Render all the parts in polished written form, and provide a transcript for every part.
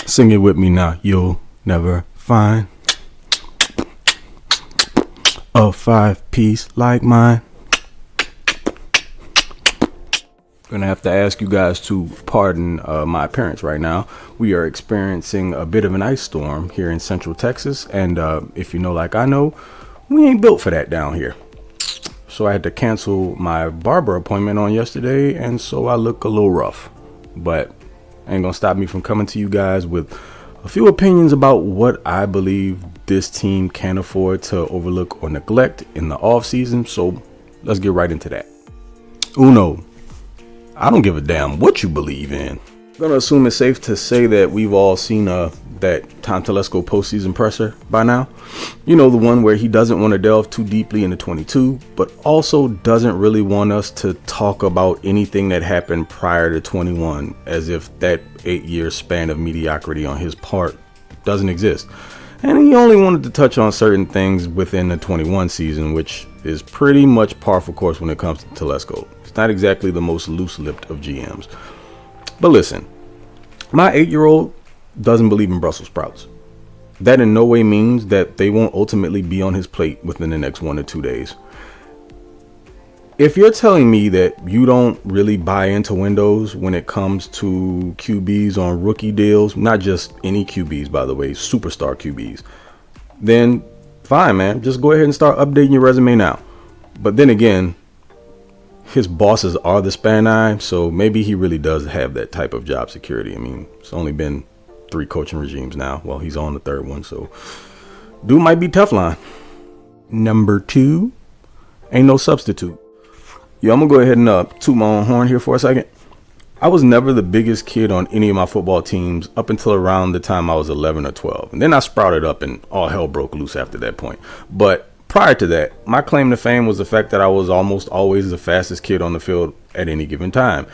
Sing it with me now. You'll never find a 5-piece like mine. Gonna have to ask you guys to pardon my appearance right now. We are experiencing a bit of an ice storm here in Central Texas, and if you know like I know, we ain't built for that down here. So I had to cancel my barber appointment on yesterday, and so I look a little rough, but ain't gonna stop me from coming to you guys with a few opinions about what I believe this team can afford to overlook or neglect in the off season. So let's get right into that. Uno, I don't give a damn what you believe in. I'm gonna assume it's safe to say that we've all seen that Tom Telesco postseason presser by now. You know, the one where he doesn't want to delve too deeply into 22, but also doesn't really want us to talk about anything that happened prior to 21, as if that 8-year span of mediocrity on his part doesn't exist. And he only wanted to touch on certain things within the 21 season, which is pretty much par for course when it comes to Telesco. It's not exactly the most loose-lipped of GMs. But listen, my 8-year-old doesn't believe in Brussels sprouts. That in no way means that they won't ultimately be on his plate within the next 1 to 2 days. If you're telling me that you don't really buy into windows when it comes to QBs on rookie deals, not just any QBs, by the way, superstar QBs, then fine, man. Just go ahead and start updating your resume now. But then again, his bosses are the Spanine, so maybe he really does have that type of job security. I mean, it's only been 3 coaching regimes now. Well, he's on the 3rd one, so dude might be Teflon. Number 2, ain't no substitute. Yo, I'm gonna go ahead and toot my own horn here for a second. I was never the biggest kid on any of my football teams up until around the time I was 11 or 12. And then I sprouted up and all hell broke loose after that point. But prior to that, my claim to fame was the fact that I was almost always the fastest kid on the field at any given time,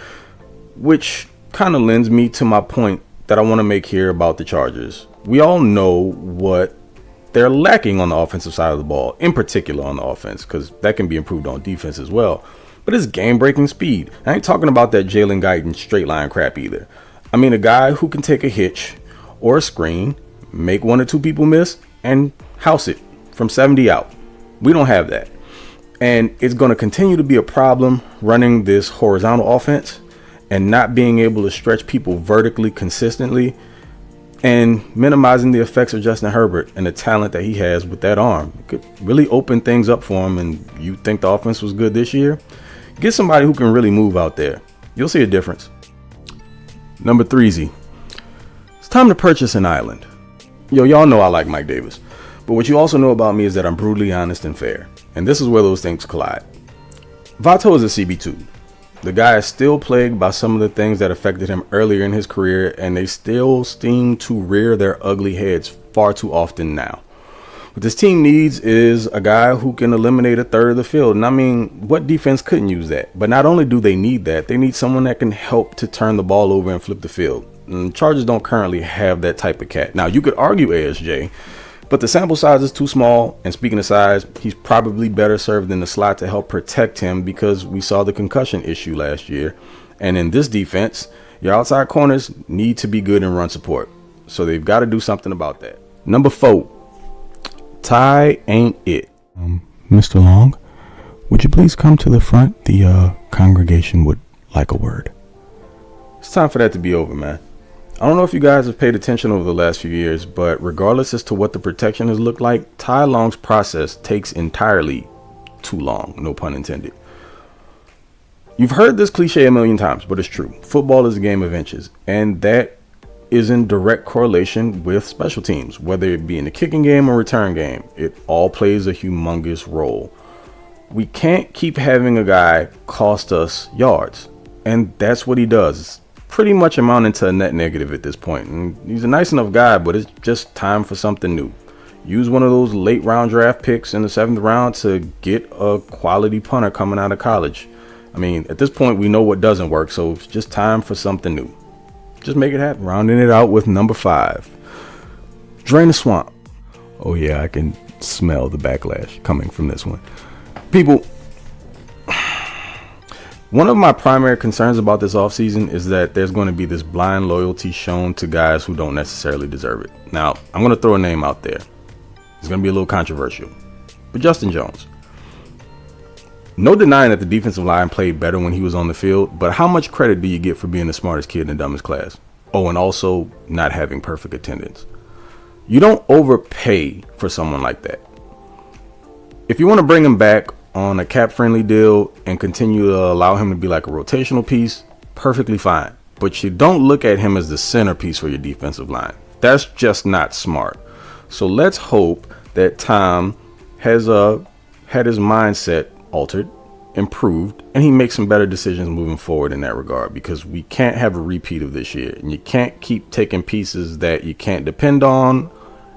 which kind of lends me to my point that I want to make here about the Chargers. We all know what they're lacking on the offensive side of the ball, in particular on the offense, because that can be improved on defense as well. But it's game-breaking speed. I ain't talking about that Jalen Guyton straight line crap either. I mean a guy who can take a hitch or a screen, make 1 or 2 people miss, and house it from 70 out. We don't have that. And it's going to continue to be a problem running this horizontal offense and not being able to stretch people vertically consistently and minimizing the effects of Justin Herbert and the talent that he has with that arm. It could really open things up for him. And you think the offense was good this year? Get somebody who can really move out there. You'll see a difference. Number 3, it's time to purchase an island. Yo, y'all know I like Mike Davis. But what you also know about me is that I'm brutally honest and fair. And this is where those things collide. Vato is a CB2. The guy is still plagued by some of the things that affected him earlier in his career, and they still seem to rear their ugly heads far too often now. What this team needs is a guy who can eliminate a third of the field. And I mean, what defense couldn't use that? But not only do they need that, they need someone that can help to turn the ball over and flip the field. And Chargers don't currently have that type of cat. Now, you could argue ASJ, but the sample size is too small, and speaking of size, he's probably better served in the slot to help protect him because we saw the concussion issue last year. And in this defense, your outside corners need to be good in run support. So they've got to do something about that. Number 4, Tai ain't it. Mr. Long, would you please come to the front? The congregation would like a word. It's time for that to be over, man. I don't know if you guys have paid attention over the last few years, but regardless as to what the protection has looked like, Tai Long's process takes entirely too long, no pun intended. You've heard this cliche a million times, but it's true. Football is a game of inches, and that is in direct correlation with special teams, whether it be in the kicking game or return game. It all plays a humongous role. We can't keep having a guy cost us yards, and that's what he does. Pretty much amounting to a net negative at this point. And he's a nice enough guy, but it's just time for something new. Use one of those late round draft picks in the 7th round to get a quality punter coming out of college. I mean, at this point, we know what doesn't work, so it's just time for something new. Just make it happen. Rounding it out with number 5, drain the swamp. Oh yeah, I can smell the backlash coming from this one. People, One of my primary concerns about this offseason is that there's going to be this blind loyalty shown to guys who don't necessarily deserve it. Now, I'm going to throw a name out there. It's going to be a little controversial. But Justin Jones. No denying that the defensive line played better when he was on the field, but how much credit do you get for being the smartest kid in the dumbest class? Oh, and also not having perfect attendance. You don't overpay for someone like that. If you want to bring him back on a cap-friendly deal and continue to allow him to be like a rotational piece, perfectly fine. But you don't look at him as the centerpiece for your defensive line. That's just not smart. So let's hope that Tom has had his mindset altered, improved, and he makes some better decisions moving forward in that regard, because we can't have a repeat of this year, and you can't keep taking pieces that you can't depend on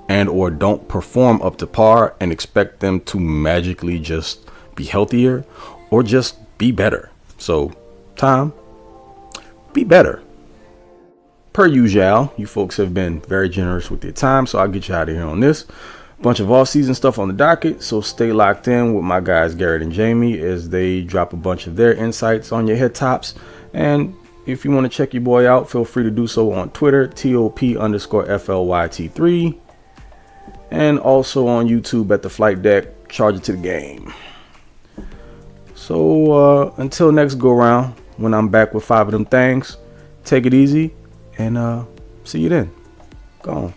and or don't perform up to par and expect them to magically just be healthier or just be better. So Tom, be better. Per usual, you folks have been very generous with your time, so I'll get you out of here on this. Bunch of off-season stuff on the docket, so stay locked in with my guys Garrett and Jamie as they drop a bunch of their insights on your head tops. And if you want to check your boy out, feel free to do so on Twitter, TOP_FLYT3, and also on YouTube at the Flight Deck. Charge it to the game. So until next go round, when I'm back with 5 of them things, take it easy and see you then. Go on.